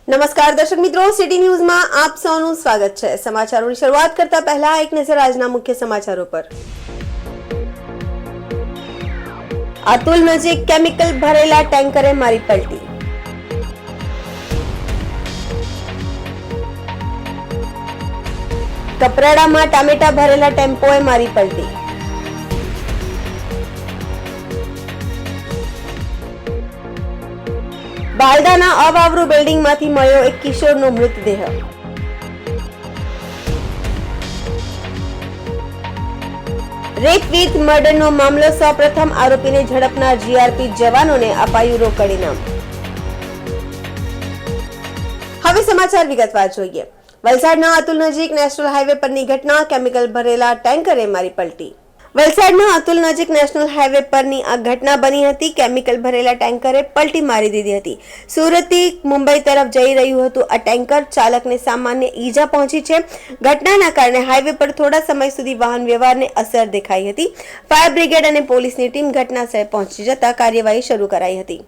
નમસ્કાર દર્શક મિત્રો, સિટી ન્યૂઝમાં આપ સૌનું સ્વાગત છે। સમાચારોની શરૂઆત કરતા પહેલા એક નજર આજના મુખ્ય સમાચારો પર। અતુલ નજીક કેમિકલ ભરેલા ટેન્કરે મારી પલટી। કપરાડામાં ટામેટા ભરેલા ટેમ્પોએ મારી પલટી। બાલદાના અવાવરૂ બિલ્ડિંગમાંથી મળ્યો એક કિશોરનો મૃતદેહ। રેપ વિથ મર્ડરનો મામલો, સૌપ્રથમ આરોપીને ઝડપનાર જીઆરપી જવાનોને અપાયું રોકડ ઇનામ। હવે સમાચાર વિગતવાર જોઈએ। વલસાડના અતુલ નજીક નેશનલ હાઈવે પરની ઘટના, કેમિકલ ભરેલા ટેન્કરે મારી પલટી। વલસાડના અતુલ નજીક નેશનલ હાઈવે પરની આ ઘટના બની હતી। કેમિકલ ભરેલા ટેન્કરે પલટી મારી દીધી હતી। સુરતથી મુંબઈ તરફ જઈ રહ્યું હતું આ ટેન્કર, ચાલકને સામાન્ય ઈજા પહોંચી છે। ઘટનાના કારણે હાઈવે પર થોડા સમય સુધી વાહન વ્યવહારને અસર દેખાઈ હતી। ફાયર બ્રિગેડ અને પોલીસની ટીમ ઘટનાસ્થળે પહોંચી જતા કાર્યવાહી શરૂ કરાઈ હતી।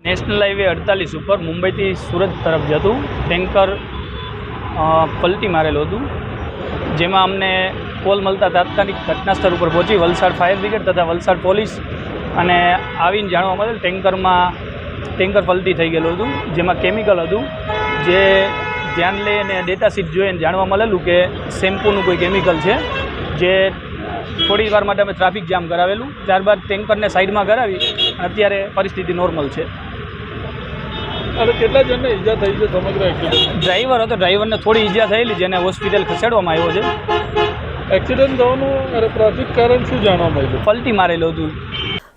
નેશનલ હાઈવે 48 ઉપર મુંબઈથી સુરત તરફ જતું ટેન્કર પલટી મારેલું હતું, જેમાં અમને કોલ મળતા તાત્કાલિક ઘટનાસ્થળ ઉપર પહોંચી વલસાડ ફાયર બ્રિગેડ તથા વલસાડ પોલીસ અને આવીને જાણવા મળેલ ટેન્કર પલટી થઈ ગયેલું હતું, જેમાં કેમિકલ હતું। જે ધ્યાન લઈને ડેટા શીટ જોઈને જાણવા મળેલું કે શેમ્પૂનું કોઈ કેમિકલ છે, જે થોડી વાર માટે અમે ટ્રાફિક જામ કરાવેલું। ત્યારબાદ ટેન્કરને સાઈડમાં કરાવી અને અત્યારે પરિસ્થિતિ નોર્મલ છે। અને કેટલા જણને ઈજા થઈ છે સમગ્ર એક્સિડન્ટ? ડ્રાઈવર હતો, ડ્રાઈવરને થોડી ઈજા થયેલી, જેને હોસ્પિટલ ખસેડવામાં આવ્યો છે। એક્સિડન્ટ થવાનું ટ્રાફિક કારણ શું જાણવા મળ્યું? પલટી મારેલું હતું।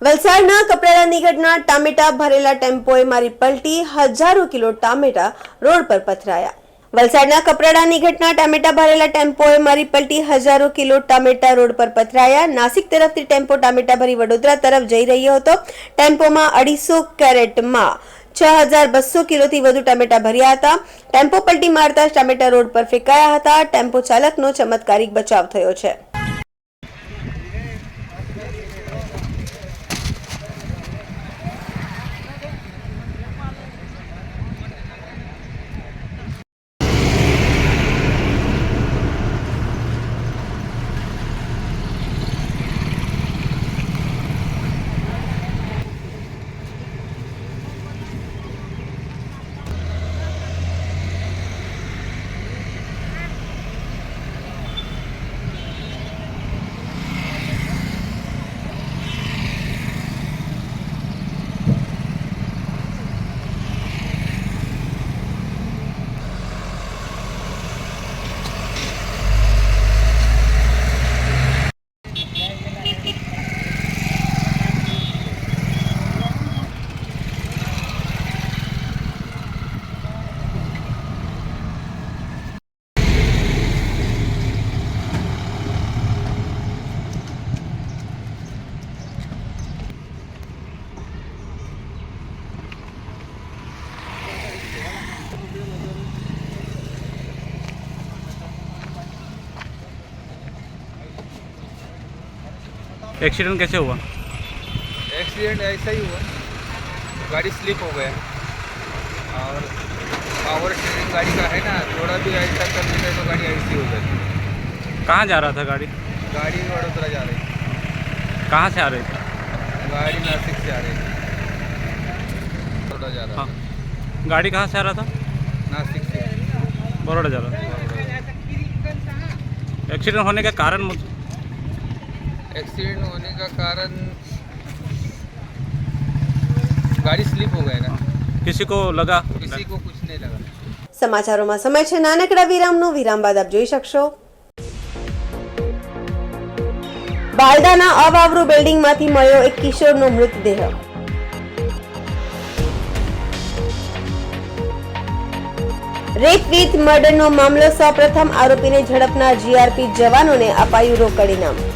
વલસાડના કપરાડાની ઘટના, ટામેટા ભરેલા ટેમ્પોએ મારી પલટી, હજારો કિલો ટામેટા રોડ પર પથરાયા। વલસાડના કપરાડાની ઘટના, ટામેટા ભરેલા ટેમ્પોએ મારી પલટી, હજારો કિલો ટામેટા રોડ પર પથરાયા। નાસિક તરફથી ટેમ્પો ટામેટા ભરી વડોદરા તરફ જઈ રહ્યો હતો। ટેમ્પોમાં 250 કેરેટમાં 6200 કિલોથી વધુ ટામેટા ભર્યા હતા। ટેમ્પો પલટી મારતા ટામેટા રોડ પર ફેંકાયા હતા। ટેમ્પો ચાલકનો ચમત્કારિક બચાવ થયો છે। एक्सीडेंट कैसे हुआ? एक्सीडेंट ऐसा ही हुआ, गाड़ी स्लिप हो गया और पावर स्टीयरिंग गाड़ी का है ना, थोड़ा भी ऐसा कर देते तो गाड़ी ऐसी हो जाती। कहाँ जा रहा था गाड़ी? गाड़ी वडोदरा जा रही थी। कहाँ से आ रही थी? गाड़ी नासिक से आ रही थी, बड़ौदा जा रहा हाँ, गाड़ी कहाँ से आ रहा था? नासिक से बड़ौदा जा रहा था। एक्सीडेंट होने का कारण एक्सीडेंट होने का कारण गाड़ी स्लिप हो गया ना, किसी को लगा? किसी को कुछ नहीं लगा। સમાચારોમાં સમય છે નાનકડા વિરામનો। વિરામ બાદ આપ જોઈ શકશો। બાલદાના અવાવરૂ બિલ્ડિંગમાંથી મળ્યો એક કિશોરનો મૃતદેહ। રેપ વિથ મર્ડરનો મામલો સૌપ્રથમ આરોપીને ઝડપનાર જીઆરપી જવાનોને અપાયું રોકડ ઇનામ.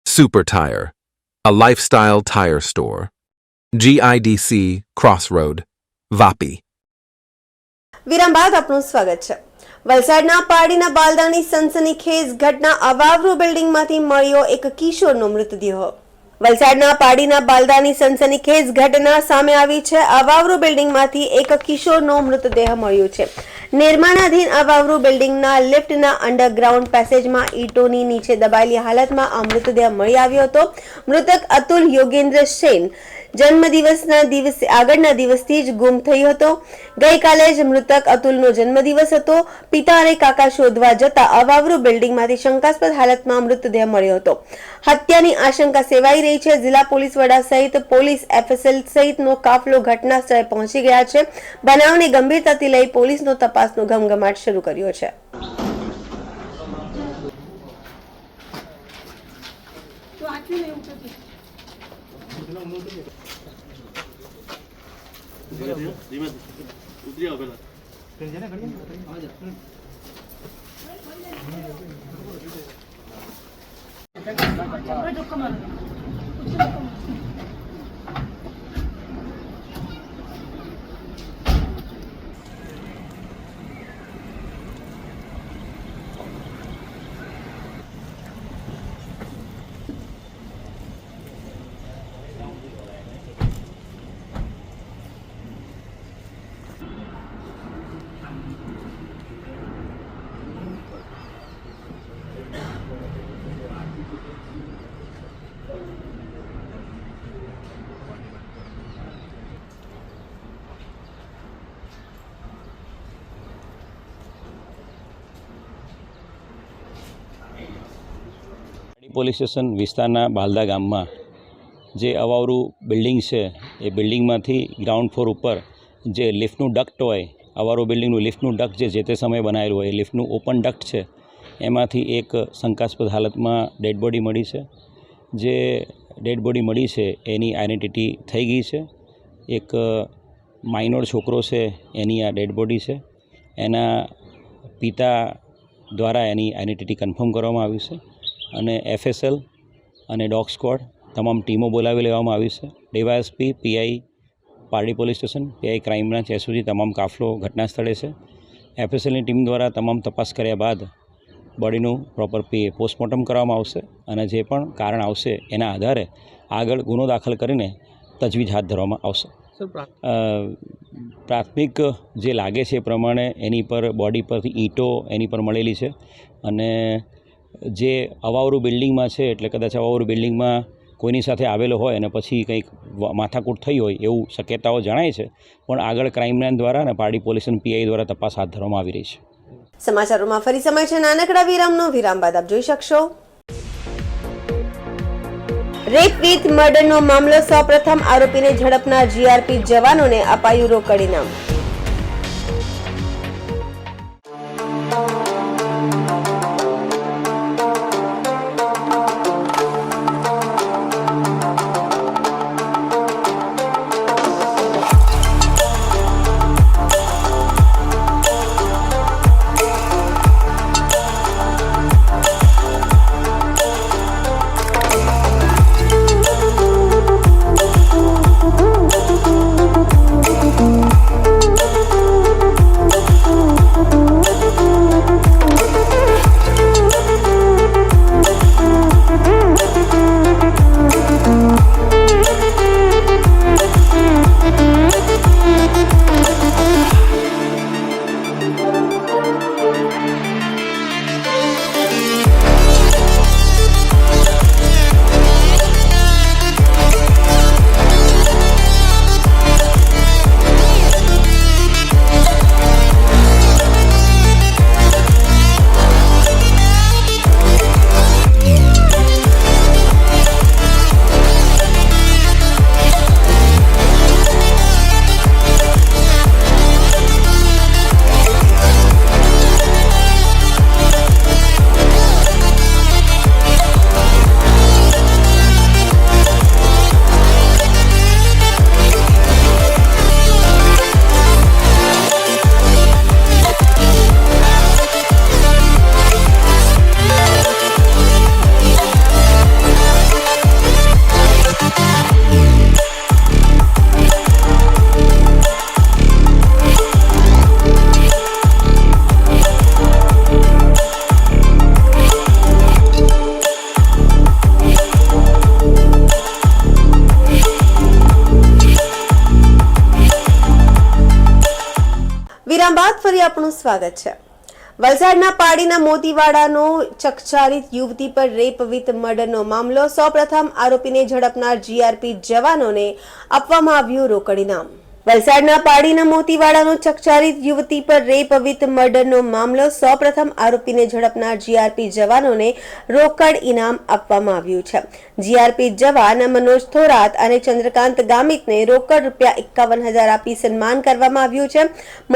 Super Tire, a lifestyle tire store. GIDC Crossroad, Vapi. વિરામ બાદ આપનું સ્વાગત છે. વલસાડના પાડીના બાલદાની સનસનીખેજ ઘટના અવાવરૂ બિલ્ડિંગમાંથી મળ્યો એક કિશોરનો મૃતદેહ. વલસાડના પાડીના બાલદાની સનસનીખેજ ઘટના સામે આવી છે. અવાવરૂ બિલ્ડિંગમાંથી એક કિશોરનો મૃતદેહ મળ્યો છે. નિર્માણાધીન અવાવરૂ બિલ્ડિંગના લિફ્ટના અંડરગ્રાઉન્ડ પેસેજમાં ઈંટોની નીચે દબાયેલી હાલતમાં આ મૃતદેહ મળી આવ્યો હતો. મૃતક અતુલ યોગેન્દ્ર સેન જન્મદિવસના દિવસે આગળના દિવસથી જ ગુમ થયો હતો. ગઈકાલે જ મૃતક અતુલનો જન્મદિવસ હતો. પિતા અને કાકા શોધવા જતા અવાવરૂ બિલ્ડિંગમાંથી શંકાસ્પદ હાલતમાં મૃતદેહ મળ્યો હતો. હત્યાની આશંકા સેવાઈ રહી છે. જિલ્લા પોલીસ વડા સહિત પોલીસ એફએસએલ સહિતનો કાફલો ઘટના સ્થળે પહોંચી ગયા છે. બનાવને ગંભીરતાથી લઈ પોલીસનો તપાસનો ઘમઘમાટ શરૂ કર્યો છે. પોલીસ સ્ટેશન વિસ્તારના બાલદા ગામમાં જે અવાવરૂ બિલ્ડિંગ છે એ બિલ્ડિંગમાંથી ગ્રાઉન્ડ ફ્લોર ઉપર જે લિફ્ટનું ડક્ટ હોય, અવાવરૂ બિલ્ડિંગનું લિફ્ટનું ડક્ટ જે તે સમયે બનાવેલું હોય, એ લિફ્ટનું ઓપન ડક્ટ છે, એમાંથી એક શંકાસ્પદ હાલતમાં ડેડ બોડી મળી છે. જે ડેડ બોડી મળી છે એની આઈડેન્ટિટી થઈ ગઈ છે. એક માઇનોર છોકરો છે એની આ ડેડ બોડી છે. એના પિતા દ્વારા એની આઈડેન્ટિટી કન્ફર્મ કરવામાં આવી છે અને એફએસએલ અને ડોગ સ્ક્વોડ તમામ ટીમો બોલાવી લેવામાં આવી છે. DYSP, PI Pardi police station, PI crime branch SOG તમામ કાફલો ઘટના સ્થળે છે. એફએસએલની ટીમ દ્વારા તમામ તપાસ કર્યા બાદ બોડીનું પ્રોપર પોસ્ટમોર્ટમ કરવામાં આવશે અને જે પણ કારણ આવશે એના આધારે આગળ ગુનો દાખલ કરીને તજવીજ હાથ ધરવામાં આવશે. પ્રાથમિક જે લાગે છે એ પ્રમાણે એની પર બોડી પરથી ઈંટો એની પર મળેલી છે અને જે અવાવરૂ બિલ્ડિંગમાં છે એટલે કદાચ અવાવરૂ બિલ્ડિંગમાં કોઈની સાથે આવેલો હોય અને પછી કંઈક માથાકૂટ થઈ હોય એવું શક્યતાઓ જણાય છે. પણ આગળ ક્રાઇમ બ્રાન્ચ દ્વારા અને પારડી પોલીસ અને પીઆઈ દ્વારા તપાસ હાથ ધરવામાં આવી રહી છે. સમાચારોમાં ફરી સમય છે નાનકડા વિરામનો. વિરામ બાદ આપ જોઈ શકશો. રેપ વિથ મર્ડરનો મામલો સૌપ્રથમ આરોપીને ઝડપનાર જીઆરપી જવાનોને અપાયું રોકડ ઇનામ. વિરામ બાદ ફરી આપનું સ્વાગત છે. વલસાડના પાડીના મોતીવાડાનો ચકચારિત યુવતી પર રેપ વિથ મર્ડરનો મામલો. સૌપ્રથમ આરોપીને ઝડપનાર જીઆરપી જવાનોને આપવામાં આવ્યું રોકડ ઇનામ. વલસાડના પાડીના મોતીવાડાનો ચકચારિત યુવતી પર રેપ વિથ મર્ડરનો મામલો. સૌપ્રથમ આરોપીને ઝડપનાર જીઆરપી જવાનોને રોકડ ઇનામ આપવામાં આવ્યું છે. જીઆરપી જવાન મનોજ થોરાત અને ચંદ્રકાંત ગામિતને રોકડ ₹51,000 આપી સન્માન કરવામાં આવ્યું છે.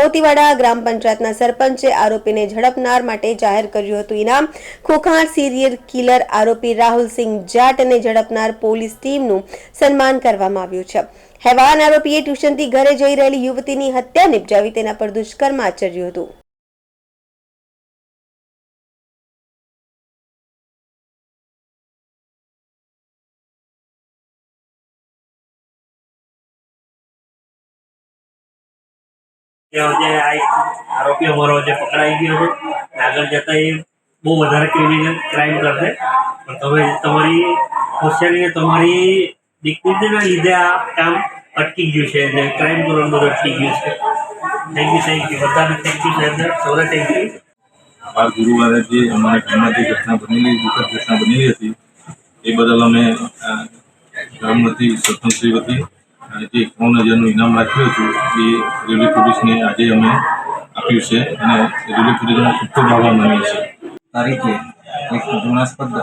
મોતીવાડા ગ્રામ પંચાયતના સરપંચે આરોપીને ઝડપનાર માટે જાહેર કર્યું હતું ઇનામ. ખોખાર સિરિયલ કિલર આરોપી રાહુલસિંહ જાટને ઝડપનાર પોલીસ ટીમનું સન્માન કરવામાં આવ્યું છે. હેવાન આરોપીએ ટ્યુશનથી ઘરે જઈ રહેલી યુવતીની હત્યા નિપજાવી તેના પર દુષ્કર્મ આચર્યું હતું. આરોપી અમારો જે પકડાઈ ગયો છે આગળ જતા એ બહુ વધારે ક્રિમિનલ ક્રાઇમ કરશે, પણ તમે તમારી હોશિયારી તમારી દીકરીના લીધે આ કામ અટકી ગયું છે અને ક્રાઇમ કરવાનું બધું અટકી ગયું છે. થેન્ક યુ બધાને. થેન્ક યુ સાહેબ, સૌને થેન્ક યુ. આ ગુરુવારે જે અમારા ગામમાં જે ઘટના બનેલી દુઃખદ ઘટના બનેલી હતી એ બદલ અમે ગામ વતી સરપંચશ્રી વતી જે 51,000નું ઇનામ રાખ્યું હતું એ રેલવે પોલીસને આજે અમે આપ્યું છે અને રેલવે પોલીસનો ખૂબ ખૂબ આભાર માનીએ છીએ. તારીખે એક ગુનાસ્પદ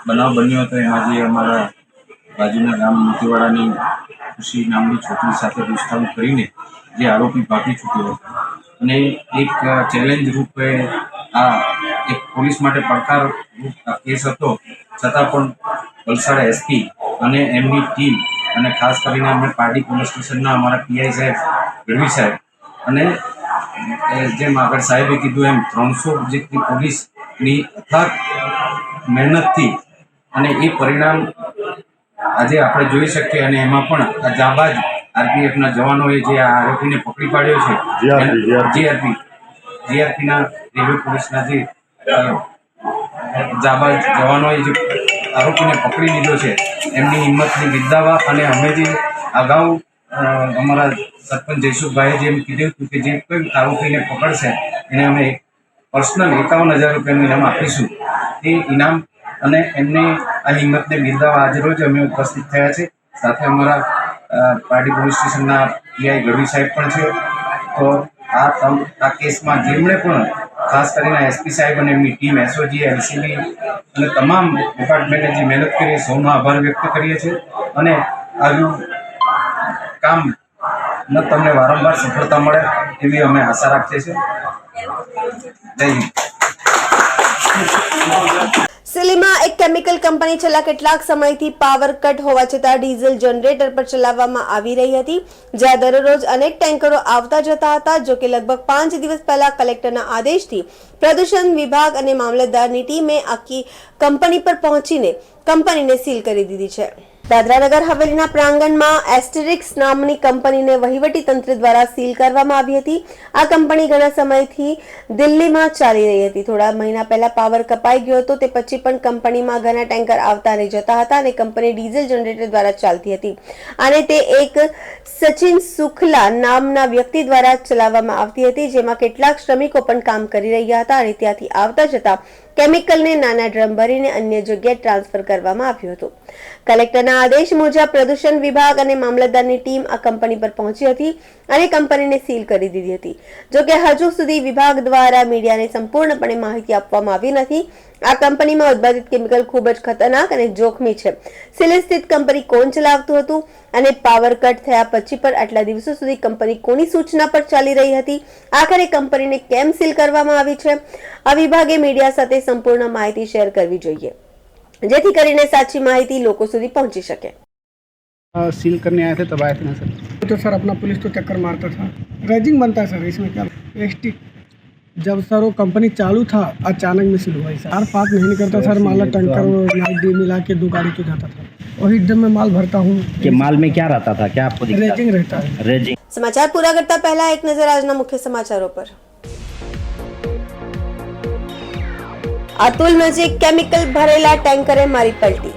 બનાવ બન્યો હતો. એમાં જે અમારા બાજુના ગામ મોતીવાડાની ખુશી નામની છોકરી સાથે દુષ્કર્મ કરીને જે આરોપી ભાગી છૂટ્યો હતો અને એક ચેલેન્જ રૂપે આ એક પોલીસ માટે પડકાર રૂપ કેસ હતો, છતાં પણ વલસાડ એસપી અને એમની ટીમ અને ખાસ કરીને અમે પારડી પોલીસ સ્ટેશનના અમારા પીઆઈ સાહેબ ગઢવી સાહેબ અને જેમ આગળ સાહેબે કીધું એમ 300 જેટલી પોલીસની અથાગ મહેનતથી અને એ પરિણામ આજે આપણે જોઈ શકીએ. અને એમાં પણ આ જાબાજ આરપીએફના જવાનોએ જે આ આરોપીને પકડી પાડ્યો છે, જીઆરપીના રેલવે પોલીસના જે જાબાજ જવાનોએ જે આરોપીને પકડી લીધો છે એમની હિંમતને બિરદાવવા અને અમે જે અગાઉ અમારા સરપંચ જયસુખભાઈએ જેમ કીધું હતું કે જે કોઈ આરોપીને પકડશે એને અમે પર્સનલ 51,000 રૂપિયાનું ઇનામ આપીશું. એ ઇનામ અને એમને આ હિંમતને બિરદાવવા આજરોજ અમે ઉપસ્થિત થયા છે. સાથે અમારા પારડી પોલીસ સ્ટેશનના પીઆઈ ગઢવી સાહેબ પણ છે. તો આ કેસમાં જેમણે પણ ખાસ કરીને એસપી સાહેબ અને એમની ટીમ એસઓજી એલસીબી અને તમામ ડિપાર્ટમેન્ટે જે મહેનત કરી સૌનો આભાર વ્યક્ત કરીએ છીએ અને આવ્યું કામ તમને વારંવાર સફળતા મળે એવી અમે આશા રાખીએ છીએ. જય હિન્દ. સિલીમાં એક કેમિકલ કંપની છેલ્લા કેટલાક સમયથી પાવર કટ હોવા છતાં ડીઝલ જનરેટર પર ચલાવવામાં આવી રહી હતી, જ્યાં દરરોજ અનેક ટેન્કરો આવતા જતા હતા. જો કે લગભગ 5 દિવસ પહેલા કલેક્ટરના આદેશથી પ્રદૂષણ વિભાગ અને મામલતદારની ટીમે આખી કંપની પર પહોંચીને કંપનીને સીલ કરી દીધી છે. દાદરાનગર હવેલીના પ્રાંગણમાં એસ્ટેરિક્સ નામની કંપનીને વહીવટી તંત્ર દ્વારા સીલ કરવામાં આવી હતી. આ કંપની ઘણા સમયથી દિલ્હીમાં ચાલી રહી હતી. થોડા મહિના પહેલા પાવર કપાઈ ગયો હતો, તે પછી પણ કંપનીમાં ઘણા ટેન્કર આવતા અને જતા હતા અને કંપની ડીઝલ જનરેટર દ્વારા ચાલતી હતી અને તે એક સચિન સુખલા નામના વ્યક્તિ દ્વારા ચલાવવામાં આવતી હતી, જેમાં કેટલાક શ્રમિકો પણ કામ કરી રહ્યા હતા અને ત્યાંથી આવતા જતા કેમિકલને નાના ડ્રમ ભરીને અન્ય જગ્યાએ ટ્રાન્સફર કરવામાં આવ્યું હતું. કલેક્ટરના આદેશ મુજબ પ્રદૂષણ વિભાગ અને મામલતદારની ટીમ આ કંપની પર પહોંચી હતી અને કંપનીને સીલ કરી દીધી હતી. જો કે હજુ સુધી વિભાગ દ્વારા મીડિયાને સંપૂર્ણપણે માહિતી આપવામાં આવી નથી. આ કંપનીમાં ઉત્પાદિત કેમિકલ ખૂબ જ ખતરનાક અને જોખમી છે. સીલ સ્થિત કંપની કોણ ચલાવતું હતું અને પાવર કટ થયા પછી પણ આટલા દિવસો સુધી કંપની કોની સૂચના પર ચાલી રહી હતી? આખરે કંપનીને કેમ સીલ કરવામાં આવી છે? આ વિભાગે મીડિયા સાથે સંપૂર્ણ માહિતી શેર કરવી જોઈએ, જેથી કરીને સાચી માહિતી લોકો સુધી પहुंची सके. सील करने आए थे तब आए थे ना सर? तो सर अपना पुलिस तो चक्कर मारता था. रेजिंग बनता है सर, इसमें क्या एसटी जब सर वो कंपनी चालू था अचानक में सील हुआ. 4-5 महीने करता सर माल टैंकर नाइट डे मिला के 2 गाड़ी तो जाता था. वही जब मैं माल भरता हूँ कि माल में क्या रहता था, क्या आपको दिखता? रेजिंग रहता है. रेजिंग. समाचार पूरा करता पहला एक नजर આજના મુખ્ય સમાચારો પર. અતુલ નજીક કેમિકલ ભરેલા ટેન્કરે મારી પલટી.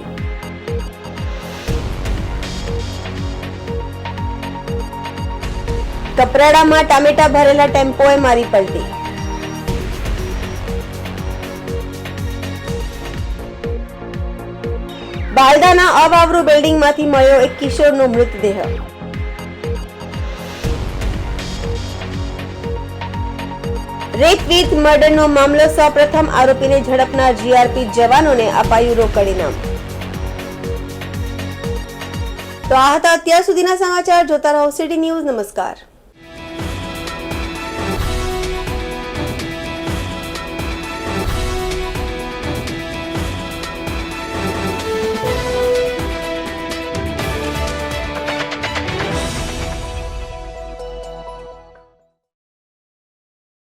કપરાડામાં ટામેટા ભરેલા ટેમ્પોએ મારી પલટી. બાલદાના અવાવરૂ બિલ્ડિંગમાંથી મળ્યો એક કિશોરનો મૃતદેહ. રેપ વિથ મર્ડરનો મામલો સૌપ્રથમ આરોપીને ઝડપનાર જીઆરપી જવાનોને અપાયું રોકડ ઇનામ. તો આ હતા અત્યાર સુધીના સમાચાર. જોતા રહો સિટી ન્યૂઝ. નમસ્કાર.